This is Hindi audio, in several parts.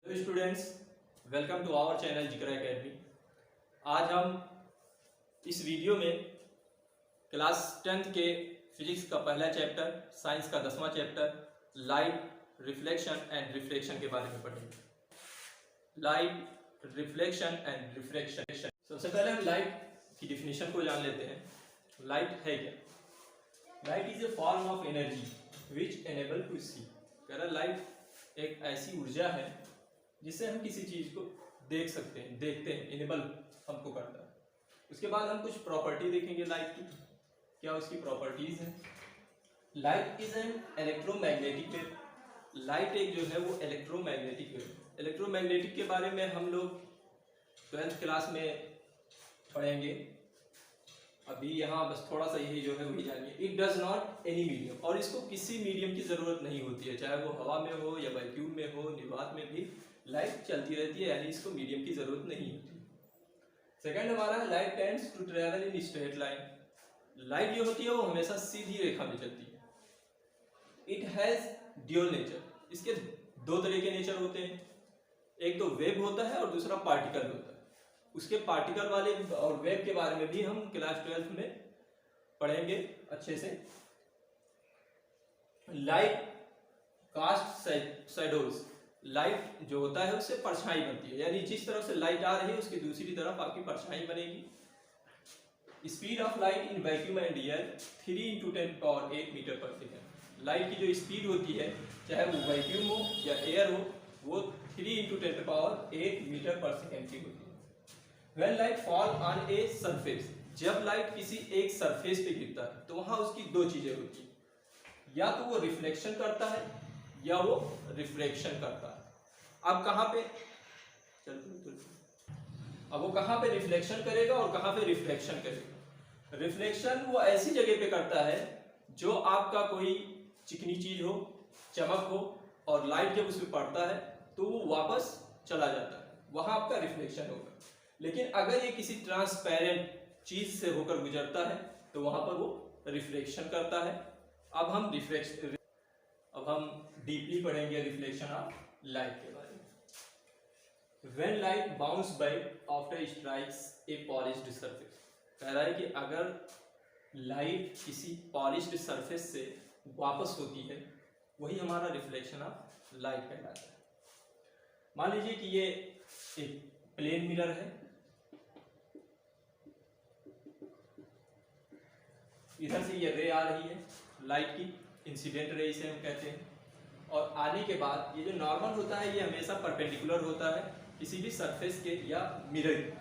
Hello students, welcome to our channel Zikr academy. आज हम इस वीडियो में क्लास 10th के फिजिक्स का पहला चैप्टर, साइंस का 10वां chapter light, reflection and refraction के बारे में पढ़ेंगे। Light, reflection and refraction. सबसे पहले हम लाइट की डिफिनीशन को जान लेते हैं। लाइट है क्या? Light is a form of energy which enable to see. कह रहा लाइट एक ऐसी ऊर्जा है जिससे हम किसी चीज को देख सकते हैं, देखते हैं, इनेबल हमको करता है। उसके बाद हम कुछ प्रॉपर्टी देखेंगे लाइट की, क्या उसकी प्रॉपर्टीज हैं। Light is an electromagnetic wave. Light एक जो है वो इलेक्ट्रोमैग्नेटिक वेव। इलेक्ट्रोमैग्नेटिक के बारे में हम लोग 12th क्लास में पढ़ेंगे। अभी यहाँ बस थोड़ा सा यही जो है वही जानिए। It does not any medium, और इसको किसी मीडियम की जरूरत नहीं होती है, चाहे वो हवा में हो या वैक्यूम में हो, निर्वात में भी लाइट चलती रहती है, यानी इसको मीडियम की जरूरत नहीं होती। सेकंड हमारा है light tends to travel in straight line. Light जो होती है वो हमेशा सीधी रेखा में चलती है। It has dual nature. इसके दो तरह के नेचर होते हैं, एक तो वेव होता है और दूसरा पार्टिकल होता है। उसके पार्टिकल वाले और वेव के बारे में भी हम क्लास 12th में पढ़ेंगे अच्छे से। Light cast shadows. लाइट जो होता है उससे परछाई बनती है, यानी जिस तरफ से लाइट आ रही है उसकी दूसरी तरफ आपकी परछाई बनेगी। Speed of light in vacuum and air 3 × 10⁸ metre per second. Light की जो स्पीड होती है, चाहे वो वैक्यूम हो या एयर हो, वो 3 × 10⁸ मीटर पर सेकेंड की होती है। When light fall on a surface, जब लाइट किसी एक सरफेस पे गिरता है तो वहां उसकी दो चीजें होती है, या तो वो रिफ्लेक्शन करता है या वो रिफ्रैक्शन करता है। अब कहां पे अब वो कहां पे रिफ्लेक्शन करेगा और कहां पे रिफ्रैक्शन करेगा? रिफ्लेक्शन वो ऐसी जगह पे करता है जो आपका कोई चिकनी चीज हो, चमक हो, और लाइट जब उस पर पड़ता है तो वो वापस चला जाता है, वहां आपका रिफ्लेक्शन होगा। लेकिन अगर ये किसी ट्रांसपेरेंट चीज से होकर गुजरता है तो वहां पर वो रिफ्लेक्शन करता है। अब हम डीपली पढ़ेंगे रिफ्लेक्शन ऑफ लाइट के बारे में। When light bounce back after strikes A polished surface. कह रहा है कि अगर लाइट किसी पॉलिश्ड सरफेस से वापस होती है, वही हमारा रिफ्लेक्शन ऑफ लाइट कहलाता है। मान लीजिए कि ये एक प्लेन मिरर है, इधर से ये रे आ रही है लाइट की, इंसिडेंट रे इसे हम कहते हैं। और आने के बाद ये जो नॉर्मल होता है ये हमेशा परपेंडिकुलर होता है किसी भी सरफेस के या मिरर के,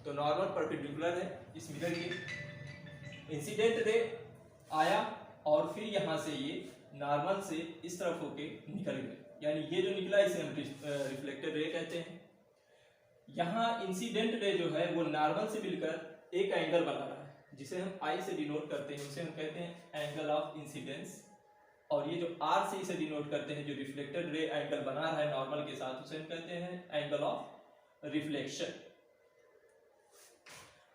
तो नॉर्मल परपेंडिकुलर है इस मिरर के। इंसिडेंट रे आया और फिर यहाँ से ये नॉर्मल से इस तरफ होके निकल गए, यानी ये जो निकला इसे हम रिफ्लेक्टेड रे कहते हैं। यहाँ इंसिडेंट रे जो है वो नॉर्मल से मिलकर एक एंगल बना रहा है जिसे हम आई से डिनोट करते हैं, उसे हम कहते हैं एंगल ऑफ इंसिडेंस। और ये जो आर से इसे डिनोट करते हैं, जो रिफ्लेक्टेड रे एंगल बना रहा है नॉर्मल के साथ, उसे हम कहते हैं एंगल ऑफ रिफ्लेक्शन।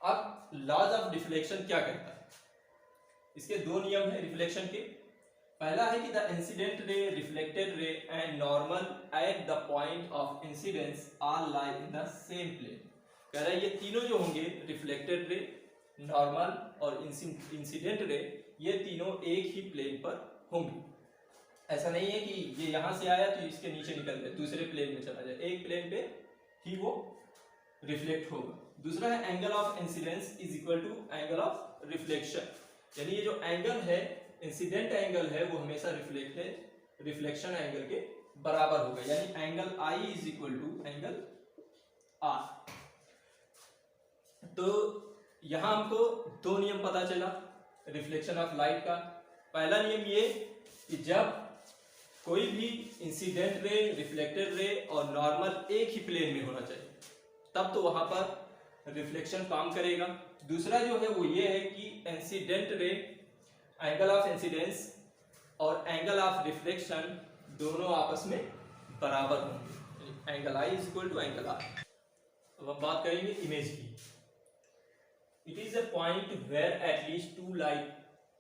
अब लॉज ऑफ डिफ्लेक्शन क्या कहता है? इसके दो नियम है रिफ्लेक्शन के। पहला है कि the incident ray, reflected ray and normal at the point of incidence are lie in the same plane. कह रहा है ये तीनों जो होंगे, रिफ्लेक्टेड रे, नॉर्मल और इंसिडेंट रे, ये तीनों एक ही प्लेन पर होंगे। ऐसा नहीं है कि ये यहां से आया तो इसके नीचे निकल गया, दूसरे प्लेन में चला जाए, एक प्लेन पे ही वो रिफ्लेक्ट होगा। दूसरा है angle of incidence is equal to angle of reflection, यानी ये जो एंगल है, इंसिडेंट एंगल है, वो हमेशा रिफ्लेक्शन एंगल के बराबर होगा, यानी angle I is equal to angle R. तो यहां हमको दो नियम पता चला रिफ्लेक्शन ऑफ लाइट का। पहला नियम ये कि जब कोई भी इंसिडेंट रे, रिफ्लेक्टेड रे और नॉर्मल एक ही प्लेन में होना चाहिए, तब तो वहां पर रिफ्लेक्शन काम करेगा। दूसरा जो है वो ये है कि incident ray, angle of incidence और एंगल ऑफ रिफ्लेक्शन दोनों आपस में बराबर होंगे, angle I is equal to angle R. अब हम बात करेंगे इमेज की। It is a point where at least two light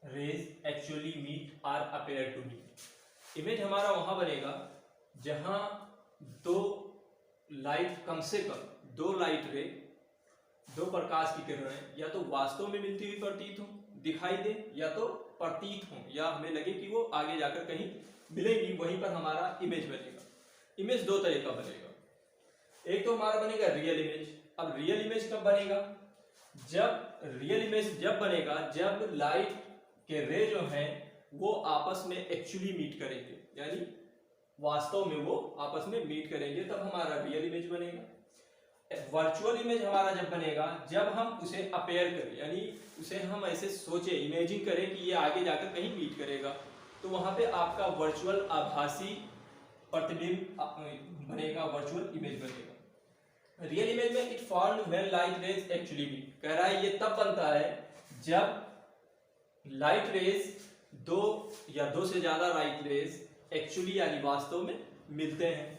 rays actually meet or appear to meet. Image हमारा वहां बनेगा जहां दो लाइट कम से कम दो लाइट रे, दो प्रकाश की किरणें या तो वास्तव में मिलती हुई प्रतीत हो, दिखाई दे, या तो प्रतीत हो, या हमें लगे कि वो आगे जाकर कहीं मिलेगी, वहीं पर हमारा इमेज बनेगा। इमेज दो तरह का बनेगा, एक तो हमारा बनेगा रियल इमेज। अब रियल इमेज कब बनेगा? रियल इमेज जब बनेगा जब लाइट के रे जो हैं वो आपस में एक्चुअली मीट करेंगे, यानी वास्तव में वो आपस में मीट करेंगे, तब हमारा रियल इमेज बनेगा। वर्चुअल इमेज हमारा जब बनेगा जब हम उसे अपेयर करें, यानी उसे हम ऐसे सोचे, इमेजिन करें कि ये आगे जाकर कहीं मीट करेगा, तो वहां पे आपका वर्चुअल आभासी प्रतिबिंब बनेगा, वर्चुअल इमेज बनेगा। रियल इमेज में it formed when light rays actually meet, कह रहा है ये तब बनता है जब लाइट रेज दो या दो से ज्यादा लाइट रेज एक्चुअली यानी वास्तव में मिलते हैं।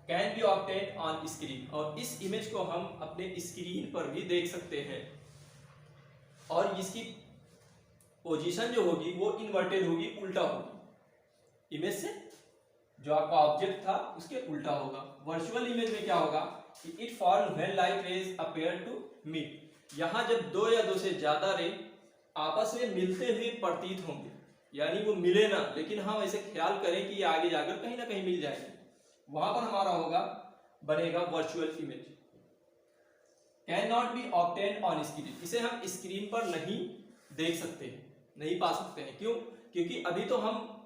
Can be obtain on screen, और इस इमेज को हम अपने स्क्रीन पर भी देख सकते हैं, और इसकी पोजीशन जो होगी वो इन्वर्टेड होगी, उल्टा होगी, इमेज से जो आपका ऑब्जेक्ट था उसके उल्टा होगा। वर्चुअल इमेज में क्या होगा कि it formed when light rays appear to meet, यहां जब दो या दो से ज्यादा रे आपस में मिलते हुए प्रतीत होंगे, यानी वो मिले ना, लेकिन हम ऐसे ख्याल करें कि ये आगे जाकर कहीं ना कहीं मिल जाएंगे, वहां पर हमारा होगा बनेगा virtual image. Can not be obtain on screen, इसे हम स्क्रीन पर नहीं देख सकते हैं, नहीं पा सकते हैं। क्यों? क्योंकि अभी तो हम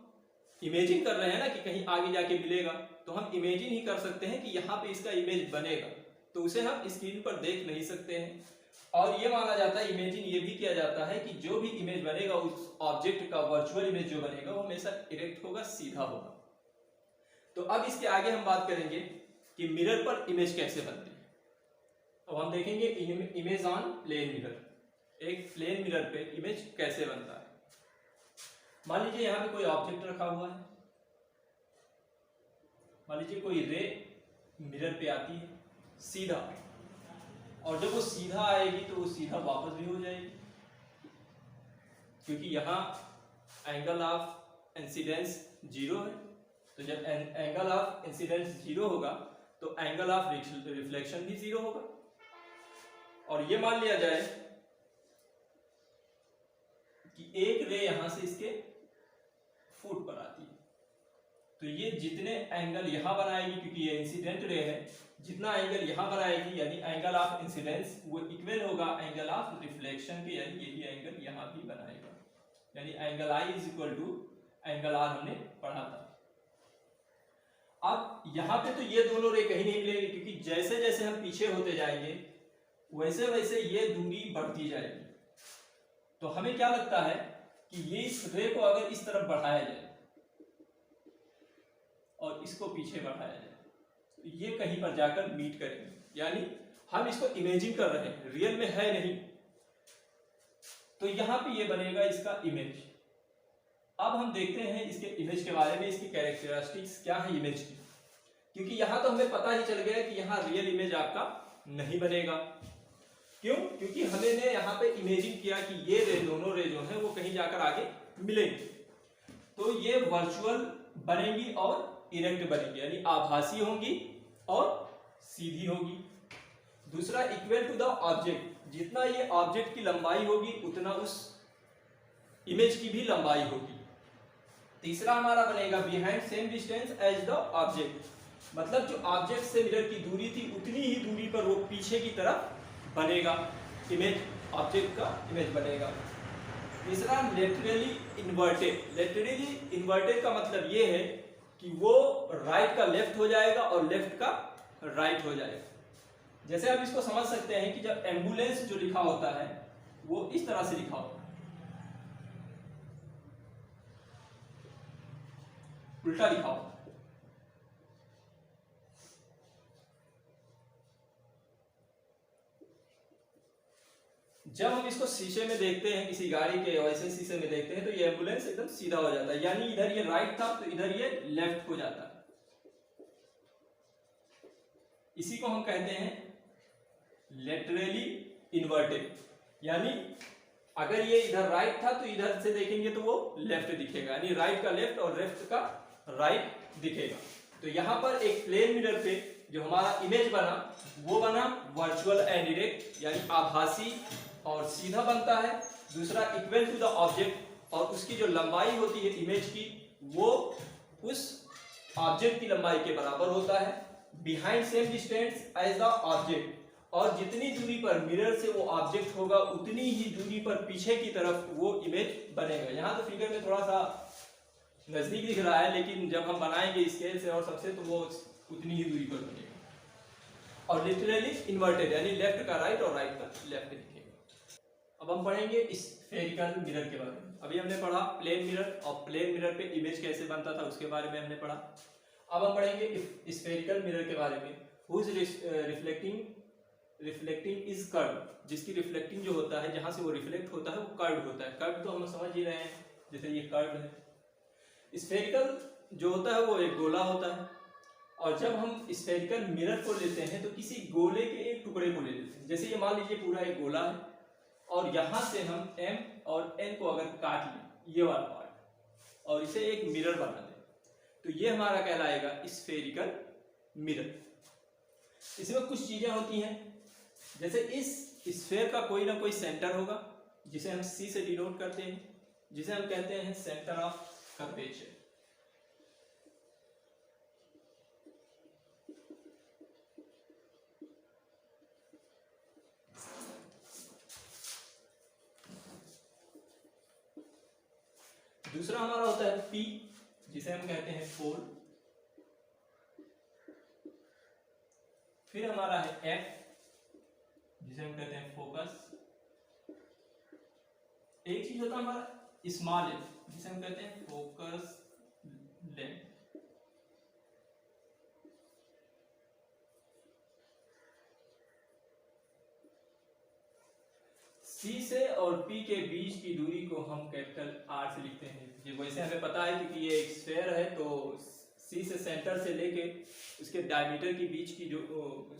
इमेजिन कर रहे हैं ना कि कहीं आगे जाके मिलेगा, तो हम इमेजिन ही कर सकते हैं कि यहाँ पे इसका इमेज बनेगा, तो उसे हम स्क्रीन पर देख नहीं सकते हैं। और ये माना जाता है, इमेजिन ये भी किया जाता है कि जो भी इमेज बनेगा उस ऑब्जेक्ट का वर्चुअल इमेज जो बनेगा वो हमेशा इरेक्ट होगा, सीधा होगा। तो अब इसके आगे हम बात करेंगे कि मिरर पर इमेज कैसे बनती है। अब हम देखेंगे इमेज ऑन प्लेन मिरर, एक प्लेन मिरर पे इमेज कैसे बनता है। मान लीजिए यहाँ पे कोई ऑब्जेक्ट रखा हुआ है, मान लीजिए कोई रे मिरर पे आती है सीधा, और जब वो सीधा आएगी तो वो सीधा वापस भी हो जाएगी, क्योंकि यहाँ एंगल ऑफ इंसिडेंस जीरो है। तो जब एंगल ऑफ इंसिडेंस जीरो होगा तो एंगल ऑफ रिफ्लेक्शन भी जीरो होगा। और ये मान लिया जाए कि एक रे यहां से इसके फुट पर आती है, तो ये जितने एंगल यहां बनाएगी, क्योंकि ये इंसिडेंट रे है, जितना एंगल यहां बनाएगी यानी एंगल ऑफ इंसिडेंस वो इक्वल होगा एंगल ऑफ रिफ्लेक्शन के, यानी यही एंगल यहां भी बनाएगा, यानी angle I is equal to angle R हमने पढ़ा था। अब यहां पे तो ये दोनों रे कहीं नहीं मिलेंगे, क्योंकि जैसे जैसे हम पीछे होते जाएंगे वैसे वैसे ये दूरी बढ़ती जाएगी। तो हमें क्या लगता है कि ये इस रे को अगर इस तरफ बढ़ाया जाए और इसको पीछे बढ़ाया जाए तो ये कहीं पर जाकर मीट करेंगे, यानी हम इसको इमेजिन कर रहे हैं, रियल में है नहीं। तो यहां पे ये बनेगा इसका इमेज। अब हम देखते हैं इसके इमेज के बारे में, इसकी कैरेक्टरिस्टिक्स क्या है इमेज की, क्योंकि यहां तो हमें पता ही चल गया कि यहां रियल इमेज आपका नहीं बनेगा। क्यों? क्योंकि हमने यहाँ पे इमेजिन किया कि ये रे, दोनों रे जो है वो कहीं जाकर आगे मिलेंगे, तो ये वर्चुअल बनेंगी और इरेक्ट बनेंगी, यानी आभासी होंगी और सीधी होगी। दूसरा, इक्वल टू द ऑब्जेक्ट, जितना ये ऑब्जेक्ट की लंबाई होगी उतना उस इमेज की भी लंबाई होगी। तीसरा हमारा बनेगा behind same distance as the object, मतलब जो ऑब्जेक्ट से मिरर की दूरी थी उतनी ही दूरी पर वो पीछे की तरफ बनेगा, इमेज ऑब्जेक्ट का इमेज बनेगा। तीसरा, लेटरली इन्वर्टेड। लेटरली इन्वर्टेड का मतलब ये है कि वो राइट का लेफ्ट हो जाएगा और लेफ्ट का राइट हो जाएगा। जैसे आप इसको समझ सकते हैं कि जब एम्बुलेंस जो लिखा होता है वो इस तरह से लिखा होता है, उल्टा लिखा होता है। जब हम इसको शीशे में देखते हैं, किसी गाड़ी के वैसे शीशे में देखते हैं, तो ये एम्बुलेंस एकदम सीधा हो जाता है, यानी इधर ये राइट था तो इधर ये लेफ्ट हो जाता है। इसी को हम कहते हैं लेटरली इन्वर्टेड, यानी अगर ये इधर राइट था तो इधर से देखेंगे तो वो लेफ्ट दिखेगा, यानी राइट का लेफ्ट और लेफ्ट का राइट दिखेगा। तो यहां पर एक प्लेन मिरर पे जो हमारा इमेज बना वो बना वर्चुअल एंड डायरेक्ट यानी आभासी और सीधा बनता है। दूसरा इक्वल टू द ऑब्जेक्ट, और उसकी जो लंबाई होती है इमेज की वो उस ऑब्जेक्ट की लंबाई के बराबर होता है। Behind same distance as the object, और जितनी दूरी पर मिरर से वो ऑब्जेक्ट होगा उतनी ही दूरी पर पीछे की तरफ वो इमेज बनेगा। यहाँ तो फिगर में थोड़ा सा नजदीक दिख रहा है, लेकिन जब हम बनाएंगे स्केल से और सबसे तो वो उतनी ही दूरी पर बनेगा। और लिटरली इन्वर्टेड यानी लेफ्ट का राइट और राइट का लेफ्ट दिखेगा। अब हम पढ़ेंगे स्फेरिकल मिरर के बारे में। अभी हमने पढ़ा प्लेन मिरर, और प्लेन मिरर पे इमेज कैसे बनता था उसके बारे में हमने पढ़ा। अब हम पढ़ेंगे स्फेरिकल मिरर के बारे में। हुज रिफ्लेक्टिंग इज कर्व, जिसकी रिफ्लेक्टिंग जो होता है जहां से वो रिफ्लेक्ट होता है वो कर्व होता है। कर्व तो हम समझ ही रहे हैं, जैसे ये कर्व है। स्फेरिकल जो होता है वो एक गोला होता है, और जब हम स्फेरिकल मिरर को लेते हैं तो किसी गोले के एक टुकड़े को ले लेते हैं। जैसे ये मान लीजिए पूरा एक गोला है, और यहां से हम m और n को अगर काट लें ये वाला पार्ट और इसे एक मिरर बना दें तो ये हमारा कहलाएगा स्फेरिकल मिरर। इसमें कुछ चीजें होती हैं, जैसे इस स्फेयर का कोई ना कोई सेंटर होगा जिसे हम C से डिनोट करते हैं, जिसे हम कहते हैं सेंटर ऑफ कर्वेचर। दूसरा हमारा होता है P, जिसे हम कहते हैं पोल। फिर हमारा है F, जिसे हम कहते हैं फोकस। एक चीज होता है हमारा स्मॉल f, जिसे हम कहते हैं फोकस लेंथ। C से और P के बीच की दूरी को हम कैपिटल R से लिखते हैं। ये वैसे हमें पता है क्योंकि ये एक स्फेयर है, तो C से सेंटर से लेके उसके डायमीटर की बीच की जो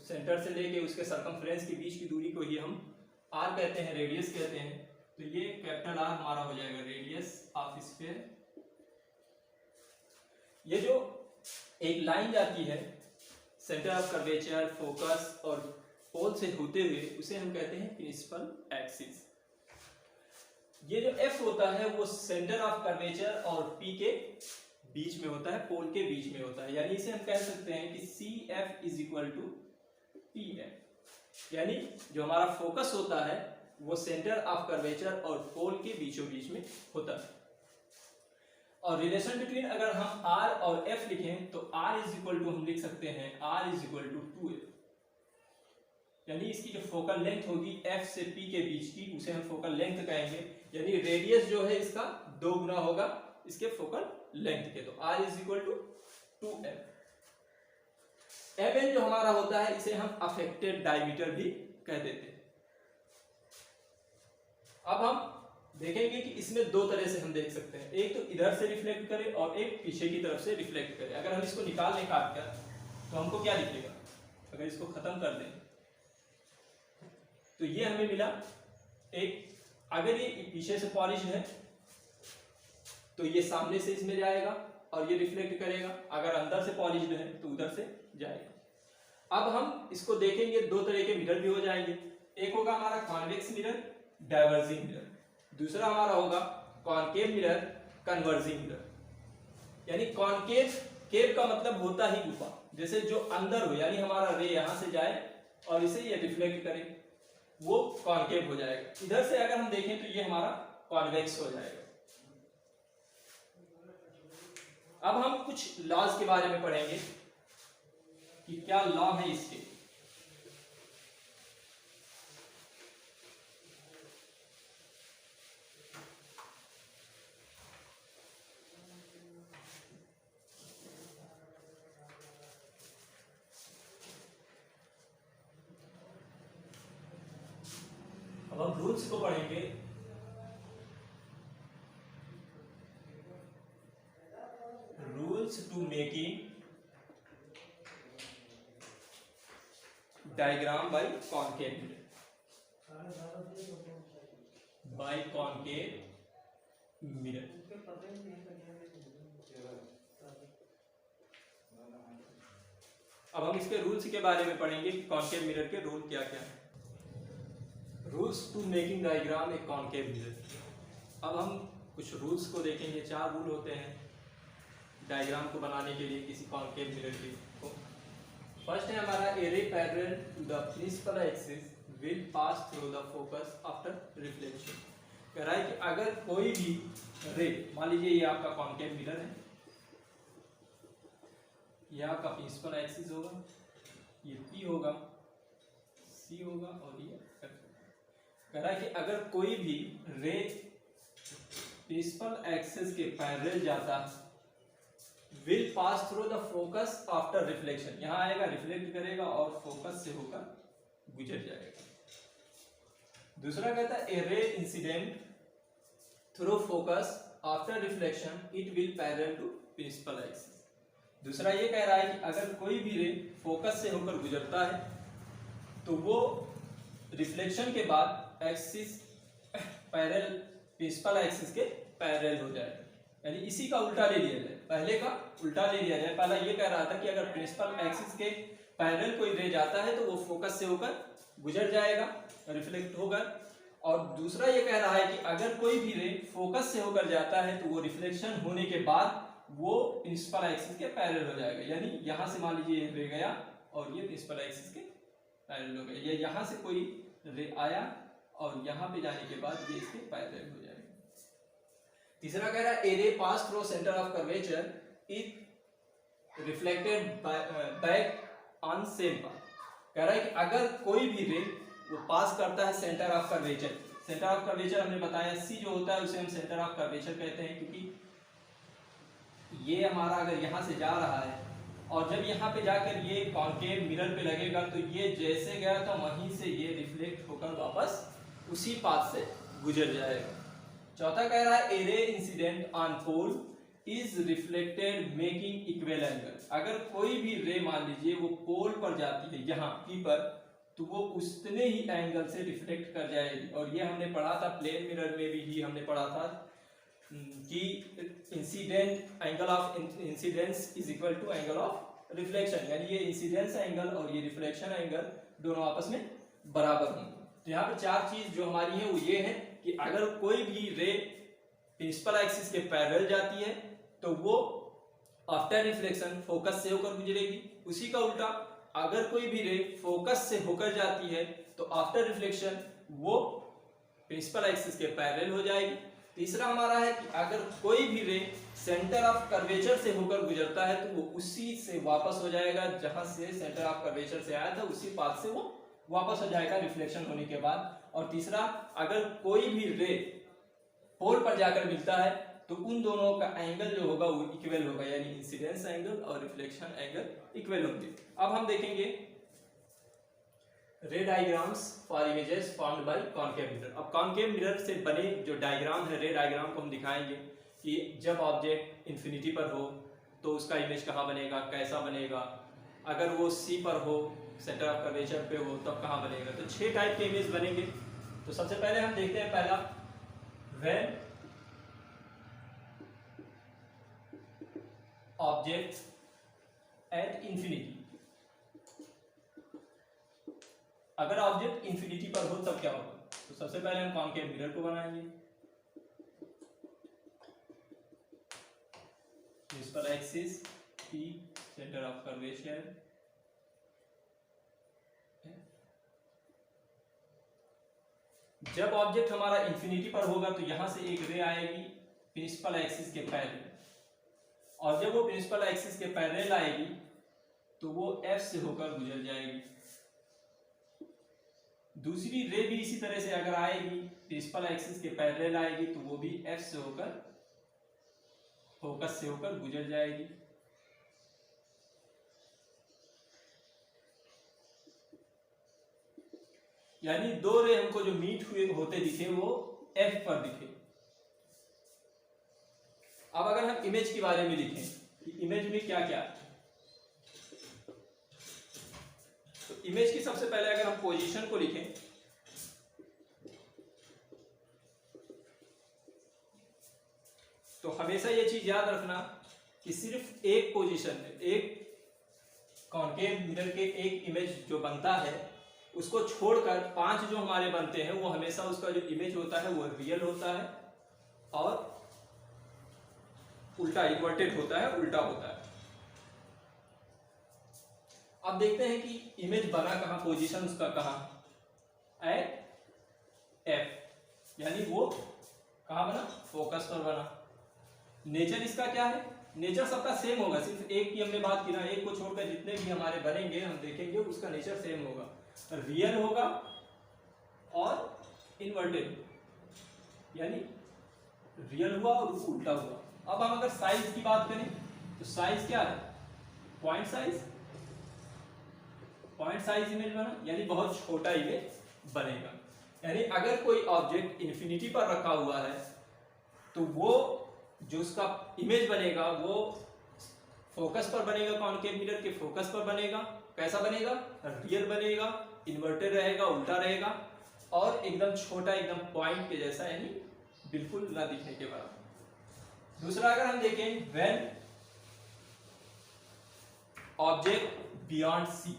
सेंटर से लेके उसके सरकमफ्रेंस के बीच की दूरी को ही हम R कहते हैं, रेडियस कहते हैं। तो ये कैपिटल R हमारा हो जाएगा रेडियस ऑफ स्फेयर। ये जो एक लाइन जाती है सेंटर ऑफ कर्वेचर, फोकस और पोल से होते हुए, उसे हम कहते हैं प्रिंसिपल एक्सिस। ये जो F होता है वो सेंटर ऑफ कर्वेचर और P के बीच में होता है, पोल के बीच में होता है। यानी इसे हम कह सकते हैं कि CF is equal to PF। यानी जो हमारा फोकस होता है वो सेंटर ऑफ कर्वेचर और पोल के बीचों बीच में होता है। और रिलेशन बिटवीन अगर हम R और F लिखें तो R इज इक्वल टू हम लिख सकते हैं R is equal to 2F। यानी इसकी जो फोकल लेंथ होगी F से P के बीच की, उसे हम फोकल लेंथ कहेंगे। यानी रेडियस जो है इसका 2 गुना होगा इसके फोकल लेंथ के, तो R is equal to 2F। Fn जो हमारा होता है इसे हम अफेक्टेड डायमीटर भी कह देते हैं। अब हम देखेंगे कि इसमें दो तरह से हम देख सकते हैं, एक तो इधर से रिफ्लेक्ट करे और एक पीछे की तरफ से रिफ्लेक्ट करे। अगर हम इसको निकाल लें काट कर तो हमको क्या दिखेगा, अगर इसको खत्म कर दें तो ये हमें मिला एक। अगर ये पीछे से पॉलिश है तो ये सामने से इसमें जाएगा और ये रिफ्लेक्ट करेगा, अगर अंदर से पॉलिश्ड है तो उधर से जाएगा। अब हम इसको देखेंगे, दो तरह के मिरर भी हो जाएंगे। एक होगा हमारा कॉन्वेक्स मिरर, डाइवर्जिंग मिरर। दूसरा हमारा होगा कॉनकेव मिरर, कन्वर्जिंग मिरर। यानी कॉनकेव का मतलब होता ही गुफा, जैसे जो अंदर हो, यानी हमारा रे यहां से जाए और इसे ये रिफ्लेक्ट करे, वो कॉनकेव हो जाएगा। इधर से अगर हम देखें तो ये हमारा कॉन्वेक्स हो जाएगा। अब हम कुछ लॉज के बारे में पढ़ेंगे कि क्या लॉ है इसके। अब हम रूल्स को पढ़ेंगे। Rules to making diagram by concave mirror. अब हम इसके रूल्स के बारे में पढ़ेंगे कि कॉनकेव मिरर के रूल क्या क्या है। Rules to making diagram a concave mirror. अब हम कुछ रूल्स को देखेंगे। 4 रूल होते हैं डायग्राम को बनाने के लिए किसी कॉनकेव मिरर के को। फर्स्ट है हमारा a ray parallel to the principal axis will pass through the focus after reflection. कह रहा है कि अगर कोई भी रे, मान लीजिए ये आपका कॉनकेव मिरर है, ये आपका प्रिंसिपल एक्सिस होगा, ये P होगा, C होगा और ये F होगा। कह रहा है कि अगर कोई भी रे प्रिंसिपल एक्सिस के पैरेलल जाता है will pass through the focus after reflection, यहां आएगा, रिफ्लेक्ट करेगा और फोकस से होकर गुजर जाएगा। दूसरा कहता है a ray incident through focus after reflection it will parallel to principal axis. दूसरा ये कह रहा है कि अगर कोई भी रे फोकस से होकर गुजरता है तो वो रिफ्लेक्शन के बाद एक्सिस पैरेलल प्रिंसिपल एक्सिस के पैरेलल हो जाएगा, यानी इसी का उल्टा ले लिया जाए, पहले का उल्टा ले लिया जाए। पहला ये कह रहा था कि अगर प्रिंसिपल एक्सिस के पैरेलल कोई रे जाता है तो वो फोकस से होकर गुजर जाएगा, रिफ्लेक्ट होकर। और दूसरा ये कह रहा है कि अगर कोई भी रे फोकस से होकर जाता है तो वो रिफ्लेक्शन होने के बाद वो प्रिंसिपल एक्सिस के पैरेलल हो जाएगा, यानी यहां से मान लीजिए रे गया और ये प्रिंसिपल एक्सिस के पैरेलल हो गया, ये यहां से कोई रे आया और यहां पे जाने के बाद ये इसके पैरेलल हो जाएगा। तीसरा कह रहा है ए रे pass through centre of curvature it reflected back on same path. कह रहा है कि अगर कोई भी रे वो पास करता है centre of curvature, centre of curvature हमने बताया C जो होता है उसे हम सेंटर ऑफ कर्वेचर कहते हैं, क्योंकि ये हमारा अगर यहाँ से जा रहा है और जब यहाँ पे जाकर ये कॉनकेव मिरर पे लगेगा तो ये जैसे गया था वहीं से ये रिफ्लेक्ट होकर वापस उसी पाथ से गुजर जाएगा। चौथा कह रहा है a ray incident on pole is reflected making equal angle. अगर कोई भी रे मान लीजिए वो पोल पर जाती है यहाँ P पर, तो वो उतने ही एंगल से रिफ्लेक्ट कर जाएगी। और ये हमने पढ़ा था प्लेन मिरर में भी ही हमने पढ़ा था कि incident angle of incidence is equal to angle of reflection, यानी ये इंसिडेंस एंगल और ये रिफ्लेक्शन एंगल दोनों आपस में बराबर होंगे। तो यहाँ पे 4 चीज जो हमारी है वो ये है कि अगर कोई भी रे प्रिंसिपल एक्सिस के पैरेलल जाती है तो वो आफ्टर रिफ्लेक्शन फोकस से होकर गुजरेगी। उसी का उल्टा अगर कोई भी रे फोकस से होकर जाती है तो आफ्टर रिफ्लेक्शन वो प्रिंसिपल एक्सिस के पैरेलल हो जाएगी। तीसरा हमारा है कि अगर कोई भी रे सेंटर ऑफ कर्वेचर से होकर गुजरता है तो वो उसी से वापस हो जाएगा, जहां से सेंटर ऑफ कर्वेचर से आया था उसी पाथ से वो वापस हो जाएगा रिफ्लेक्शन होने के बाद। और तीसरा, अगर कोई भी रे पोल पर जाकर मिलता है तो उन दोनों का एंगल जो होगा वो इक्वल होगा, यानी इंसिडेंस एंगल और रिफ्लेक्शन एंगल इक्वल होंगे। अब हम देखेंगे रे diagrams for images formed by concave mirror. अब कॉनकेव मिरर से बने जो डायग्राम है, रे डायग्राम को हम दिखाएंगे कि जब ऑब्जेक्ट इन्फिनिटी पर हो तो उसका इमेज कहाँ बनेगा, कैसा बनेगा, अगर वो C पर हो, सेंटर ऑफ कर्वेचर पे हो, तब कहाँ बनेगा। तो 6 टाइप के इमेज बनेंगे। तो सबसे पहले हम देखते हैं पहला, व्हेन ऑब्जेक्ट एट इंफिनिटी। अगर ऑब्जेक्ट इंफिनिटी पर हो तब क्या होगा। तो सबसे पहले हम कॉनकेव मिरर को बनाएंगे। Principal axis P, centre of curvature जब ऑब्जेक्ट हमारा इंफिनिटी पर होगा तो यहां से एक रे आएगी प्रिंसिपल एक्सिस के पैरेलल, और जब वो प्रिंसिपल एक्सिस के पैरेलल आएगी तो वो F से होकर गुजर जाएगी। दूसरी रे भी इसी तरह से अगर आएगी प्रिंसिपल एक्सिस के पैरेलल आएगी तो वो भी F से होकर फोकस से होकर गुजर जाएगी। यानी 2 रे हमको जो मीट हुए होते दिखे वो F पर दिखे। अब अगर हम इमेज के बारे में लिखें कि इमेज में क्या क्या है, तो इमेज की सबसे पहले अगर हम पोजीशन को लिखें तो हमेशा ये चीज याद रखना कि सिर्फ एक पोजीशन में, एक कॉन्केव मिरर के एक इमेज जो बनता है उसको छोड़कर 5 जो हमारे बनते हैं वो हमेशा उसका जो इमेज होता है वो रियल होता है और उल्टा इन्वर्टेड होता है, उल्टा होता है। अब देखते हैं कि इमेज बना कहाँ, पोजीशन उसका कहाँ, एट एफ, यानी वो कहाँ बना, फोकस पर बना। नेचर इसका क्या है, नेचर सबका सेम होगा, सिर्फ एक की हमने बात की ना, एक को छोड़कर जितने भी हमारे बनेंगे हम देखेंगे उसका नेचर सेम होगा, रियल होगा और इन्वर्टेड, यानी रियल हुआ और उल्टा हुआ। अब हम अगर साइज की बात करें तो साइज क्या है, point size, point size image बना, यानी बहुत छोटा इमेज बनेगा। यानी अगर कोई ऑब्जेक्ट इन्फिनिटी पर रखा हुआ है तो वो जो उसका इमेज बनेगा वो फोकस पर बनेगा, कॉन्केव मिरर के फोकस पर बनेगा। कैसा बनेगा, रियल बनेगा, इन्वर्टेड रहेगा, उल्टा रहेगा और एकदम छोटा, एकदम पॉइंट के जैसा, यानी बिल्कुल ना दिखने के बराबर। दूसरा अगर हम देखें, व्हेन ऑब्जेक्ट बियॉन्ड सी,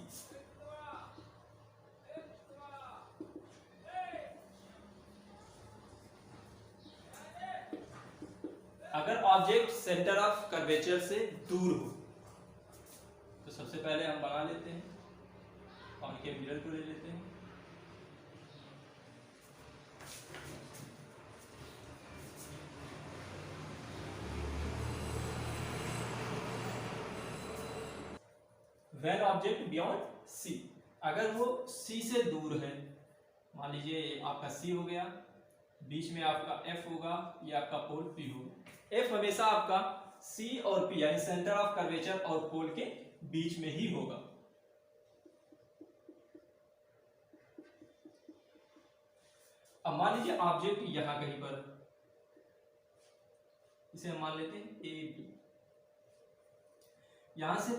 अगर ऑब्जेक्ट सेंटर ऑफ कर्वेचर से दूर हो तो सबसे पहले हम बना लेते हैं, कॉन्केव मिरर को ले लेते हैं। व्हेन ऑब्जेक्ट बियॉन्ड सी, अगर वो सी से दूर है, मान लीजिए आपका सी हो गया, बीच में आपका एफ होगा, ये आपका पोल पी होगा। एफ हमेशा आपका सी और पी यानी सेंटर ऑफ कर्वेचर और पोल के बीच में ही होगा। अब मान लीजिए ऑब्जेक्ट यहां कहीं पर, इसे हम मान लेते हैं ए बी, यहां से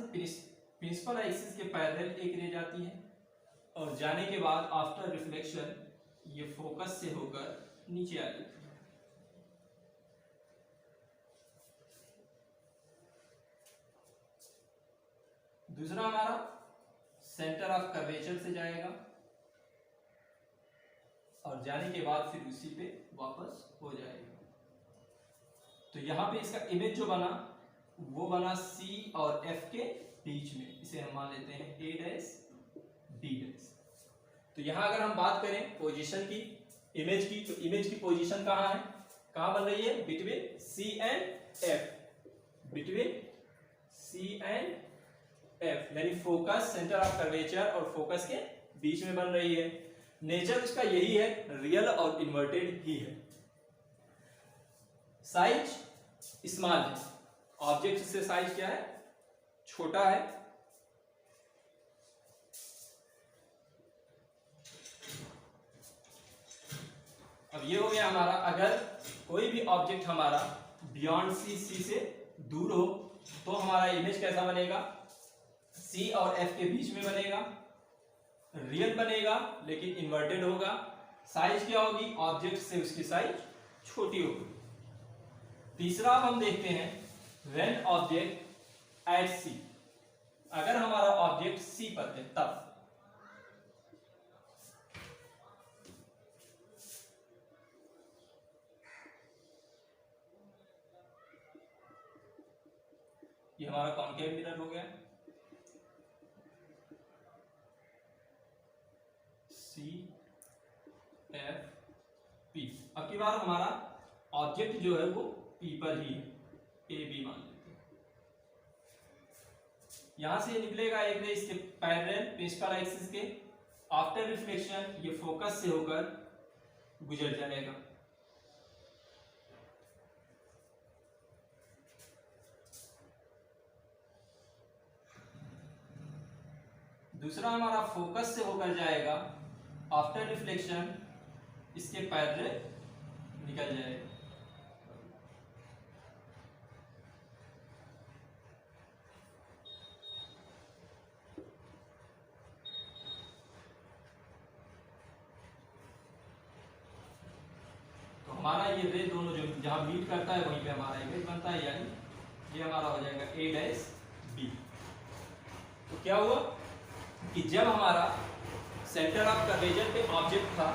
प्रिंसिपल एक्सिस के पैरेलल एक रे जाती है और जाने के बाद आफ्टर रिफ्लेक्शन ये फोकस से होकर नीचे आ जाती है। दूसरा हमारा सेंटर ऑफ कर्वेचर से जाएगा और जाने के बाद फिर उसी पे वापस हो जाएगा। तो यहां पे इसका इमेज जो बना वो बना सी और एफ के बीच में, इसे हम मान लेते हैं ए डैश बी डैश। तो यहां अगर हम बात करें पोजीशन की, इमेज की, तो इमेज की पोजीशन कहां है, कहां बन रही है, between C and F, between C and F, यानी फोकस, सेंटर ऑफ कर्वेचर और फोकस के बीच में बन रही है। नेचर उसका यही है, रियल और इन्वर्टेड ही है। साइज स्मॉल है, ऑब्जेक्ट से साइज क्या है, छोटा है। अब ये हो गया हमारा, अगर कोई भी ऑब्जेक्ट हमारा बियॉन्ड सी, सी से दूर हो तो हमारा इमेज कैसा बनेगा, सी और एफ के बीच में बनेगा, रियल बनेगा लेकिन इन्वर्टेड होगा। साइज क्या होगी, ऑब्जेक्ट से उसकी साइज छोटी होगी। तीसरा हम देखते हैं, व्हेन ऑब्जेक्ट एट सी, अगर हमारा ऑब्जेक्ट सी पर है तब ये हमारा कॉन्केव मिरर हो गया, सी एफ पी। अब की बार हमारा ऑब्जेक्ट जो है वो पी पर ही है, ए बी मान लेते हैं। यहां से निकलेगा एक रे इसके पैरेलल प्रिंसिपल एक्सिस के, आफ्टर रिफ्लेक्शन ये फोकस से होकर गुजर जाएगा। दूसरा हमारा फोकस से होकर जाएगा, आफ्टर रिफ्लेक्शन इसके पैरेलल निकल जाएगा। तो हमारा ये रे दोनों जो जहां मीट करता है वहीं पे हमारा इमेज बनता है, यानी ये हमारा हो जाएगा ए डैश बी। तो क्या हुआ कि जब हमारा सेंटर ऑफ कर्वेचर पे ऑब्जेक्ट था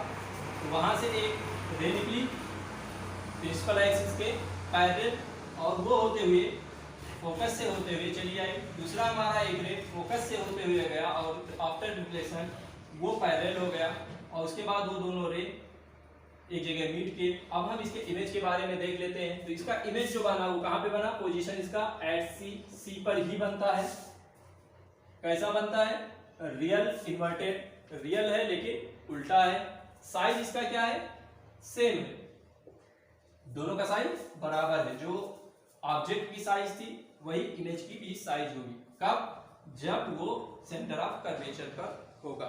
तो वहां से एक रे निकली प्रिंसिपल एक्सिस के पैरेलल, और वो होते हुए फोकस से होते हुए चली आई। दूसरा हमारा एक रे फोकस से होते हुए गया और आफ्टर रिफ्लेक्शन वो पैरेलल हो गया, और उसके बाद वो दोनों रे एक जगह मीट के। अब हम इसके इमेज के बारे में देख लेते हैं। तो इसका इमेज जो बना वो कहाँ पे बना, पोजीशन इसका एट सी पर ही बनता है। कैसा बनता है, रियल इन्वर्टेड, रियल है लेकिन उल्टा है। साइज इसका क्या है, सेम है, दोनों का साइज बराबर है। जो ऑब्जेक्ट की साइज थी वही इमेज की भी साइज होगी। कब, जब वो सेंटर ऑफ कर्वेचर पर होगा।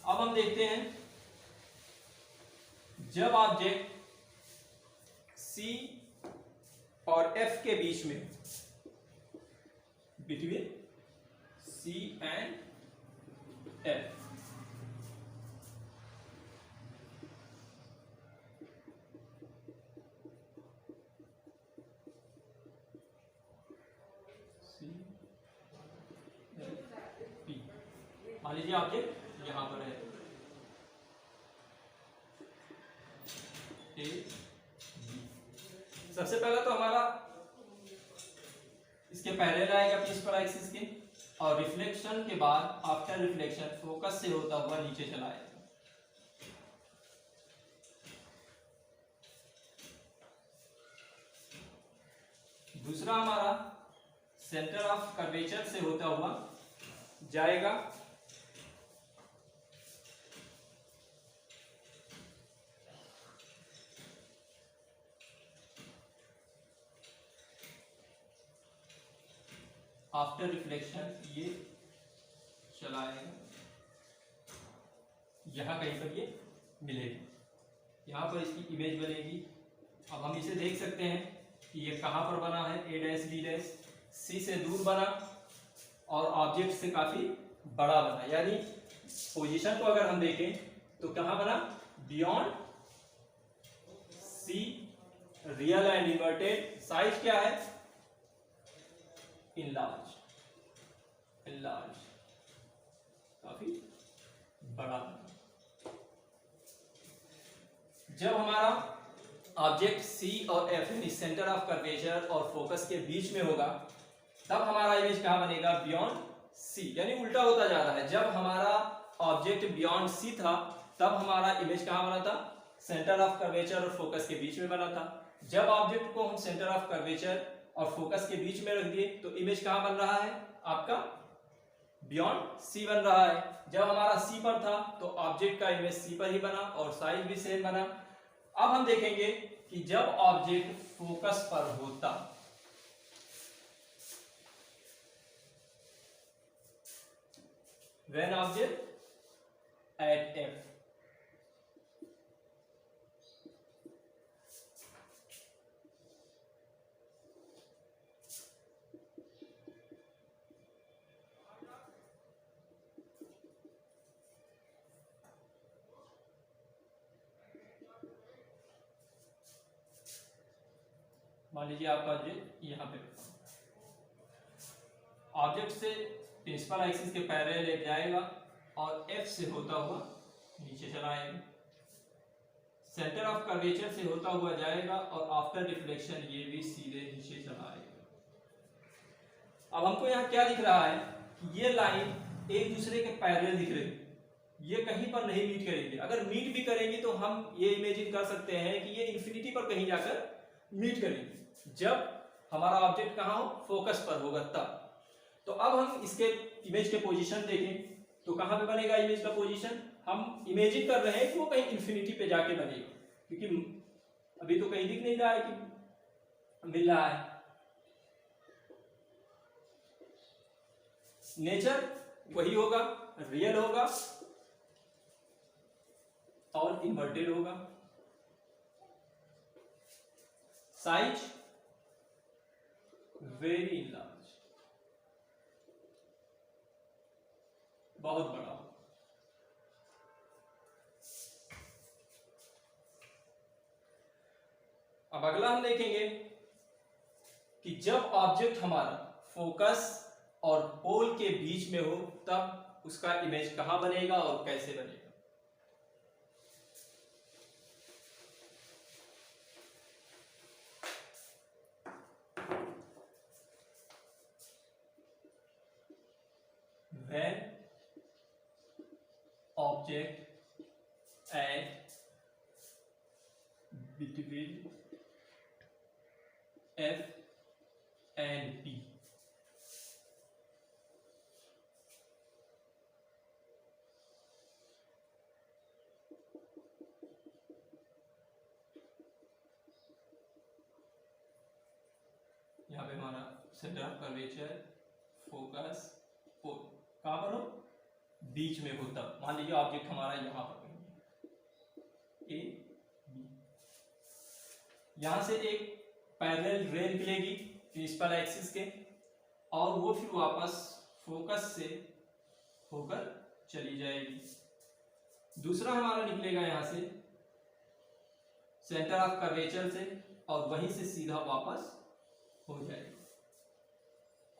अब हम देखते हैं जब ऑब्जेक्ट C और F के बीच में, बिटवीन C एंड F, मान लीजिए ऑब्जेक्ट यहां पर है A, B। सबसे पहला तो हमारा इसके पैरेलल आएगा प्रिंसिपल एक्सिस के, और रिफ्लेक्शन के बाद आफ्टर रिफ्लेक्शन फोकस से होता हुआ नीचे चला आएगा। दूसरा हमारा सेंटर ऑफ कर्वेचर से होता हुआ जाएगा आफ्टर रिफ्लेक्शन, ये चला आएगा यहां कहीं पर, ये मिलेगा, यहां पर इसकी इमेज बनेगी। अब हम इसे देख सकते हैं कि ये कहां पर बना है, A dash B dash, C से दूर बना और ऑब्जेक्ट से काफी बड़ा बना। यानी पोजीशन को अगर हम देखें तो कहां बना, beyond C, real and inverted. Size क्या है, इनलार्ज, इनलार्ज, काफी बड़ा। जब हमारा ऑब्जेक्ट C और F यानी सेंटर ऑफ कर्वेचर और फोकस के बीच में होगा तब हमारा इमेज कहां बनेगा, बियॉन्ड C, यानी उल्टा होता जा रहा है। जब हमारा ऑब्जेक्ट बियॉन्ड C था तब हमारा इमेज कहां बना था, सेंटर ऑफ कर्वेचर और फोकस के बीच में बना था। जब ऑब्जेक्ट को हम सेंटर ऑफ कर्वेचर और फोकस के बीच में रख दिए तो इमेज कहां बन रहा है आपका, बियॉन्ड C बन रहा है। जब हमारा C पर था तो ऑब्जेक्ट का इमेज C पर ही बना और साइज भी सेम बना। अब हम देखेंगे कि जब ऑब्जेक्ट फोकस पर होता, when object at F, मान लीजिए आपका ऑब्जेक्ट यहाँ पे, ऑब्जेक्ट से प्रिंसिपल एक्सिस के पैरेलल एक जाएगा और F से होता हुआ नीचे चला आएगा, सेंटर ऑफ कर्वेचर से होता हुआ जाएगा और आफ्टर रिफ्लेक्शन ये भी सीधे नीचे चला आएगा। अब हमको यहाँ क्या दिख रहा है कि ये लाइन एक दूसरे के पैरेलल दिख रही, ये कहीं पर नहीं मीट करेंगे। अगर मीट भी करेंगी तो हम ये इमेजिन कर सकते हैं कि ये इंफिनिटी पर कहीं जाकर मीट करेंगे, जब हमारा ऑब्जेक्ट कहाँ हो, फोकस पर होगा तब। तो अब हम इसके इमेज के पोजीशन देखें तो कहाँ पे बनेगा इमेज का पोजीशन, हम इमेजिन कर रहे हैं कि वो कहीं इंफिनिटी पे जाके बनेगा, क्योंकि अभी तो कहीं दिख नहीं रहा है कि मिल रहा है। नेचर वही होगा, रियल होगा और इन्वर्टेड होगा। साइज वेरी लार्ज, बहुत बड़ा। अब अगला हम देखेंगे कि जब ऑब्जेक्ट हमारा फोकस और पोल के बीच में हो तब उसका इमेज कहाँ बनेगा और कैसे बनेगा। When object at between F and P यहाँ पे हमारा सेंटर ऑफ कर्वेचर फोकस पोल कहाँ पर हो, बीच में हो तब। मान लीजिए ऑब्जेक्ट हमारा यहाँ पर ए बी, यहाँ से एक पैरेलल रे निकलेगी प्रिंसिपल एक्सिस के और वो फिर वापस फोकस से होकर चली जाएगी। दूसरा हमारा निकलेगा यहाँ से सेंटर ऑफ कर्वेचर से और वहीं से सीधा वापस हो जाएगा।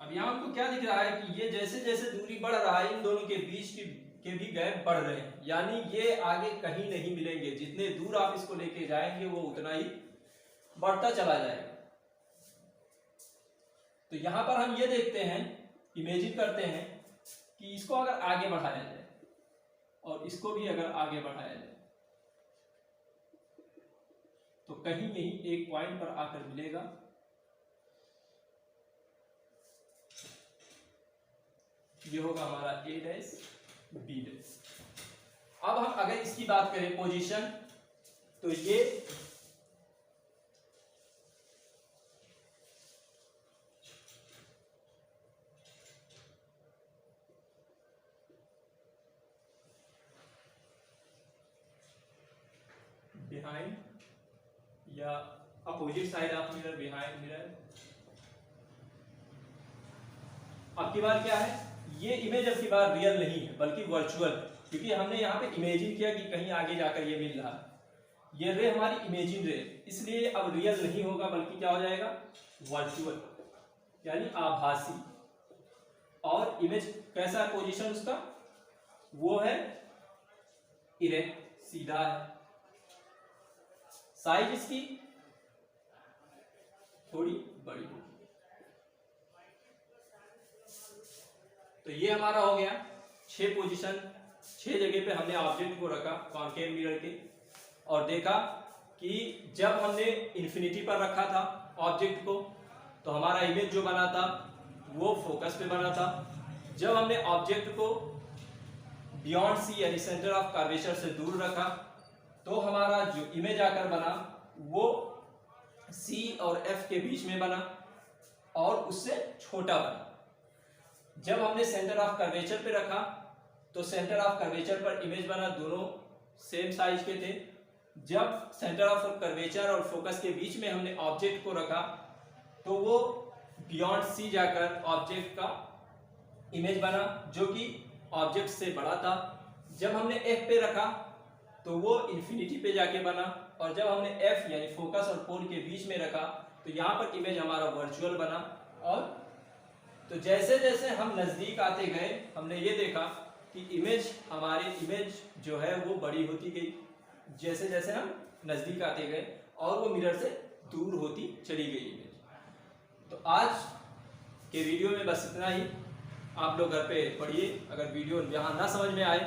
अब यहाँ आपको क्या दिख रहा है कि ये जैसे जैसे दूरी बढ़ रहा है इन दोनों के बीच के भी गैप बढ़ रहे हैं, यानी ये आगे कहीं नहीं मिलेंगे। जितने दूर आप इसको लेके जाएंगे वो उतना ही बढ़ता चला जाएगा। तो यहाँ पर हम ये देखते हैं, इमेजिन करते हैं कि इसको अगर आगे बढ़ाया जाए और इसको भी अगर आगे बढ़ाया जाए तो कहीं यही एक पॉइंट पर आकर मिलेगा। ये होगा हमारा ए डैश बी डैश। अब हम अगर इसकी बात करें पोजीशन, तो ये बिहाइंड या opposite side of mirror, behind mirror. अब की बार क्या है, ये इमेज अब की बार रियल नहीं है बल्कि वर्चुअल, क्योंकि हमने यहाँ पे इमेजिन किया कि कहीं आगे जाकर ये मिल रहा है। ये रे हमारी इमेजिन रे, इसलिए अब रियल नहीं होगा बल्कि क्या हो जाएगा, वर्चुअल यानी आभासी। और इमेज कैसा है पोजीशन उसका, वो है इरेक्ट, सीधा है। साइज इसकी थोड़ी बड़ी होगी। तो ये हमारा हो गया 6 पोजीशन, 6 जगह पे हमने ऑब्जेक्ट को रखा कॉन्केव मिरर के और देखा कि जब हमने इन्फिनिटी पर रखा था ऑब्जेक्ट को तो हमारा इमेज जो बना था वो फोकस पे बना था। जब हमने ऑब्जेक्ट को बियॉन्ड सी यानी सेंटर ऑफ कर्वेचर से दूर रखा तो हमारा जो इमेज आकर बना वो सी और एफ के बीच में बना और उससे छोटा बना। जब हमने सेंटर ऑफ कर्वेचर पे रखा तो सेंटर ऑफ कर्वेचर पर इमेज बना, दोनों सेम साइज के थे। जब सेंटर ऑफ कर्वेचर और फोकस के बीच में हमने ऑब्जेक्ट को रखा तो वो बियॉन्ड सी जाकर ऑब्जेक्ट का इमेज बना जो कि ऑब्जेक्ट से बड़ा था। जब हमने एफ पे रखा तो वो इन्फिनिटी पे जाके बना और जब हमने एफ यानी फोकस और पोल के बीच में रखा तो यहाँ पर इमेज हमारा वर्चुअल बना। और तो जैसे जैसे हम नजदीक आते गए हमने ये देखा कि हमारी इमेज जो है वो बड़ी होती गई जैसे जैसे हम नजदीक आते गए और वो मिरर से दूर होती चली गई इमेज। तो आज के वीडियो में बस इतना ही। आप लोग घर पे पढ़िए, अगर वीडियो यहाँ ना समझ में आए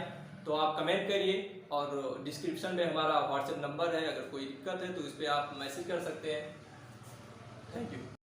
तो आप कमेंट करिए और डिस्क्रिप्शन में हमारा व्हाट्सएप नंबर है, अगर कोई दिक्कत है तो उस पर आप मैसेज कर सकते हैं। Thank you.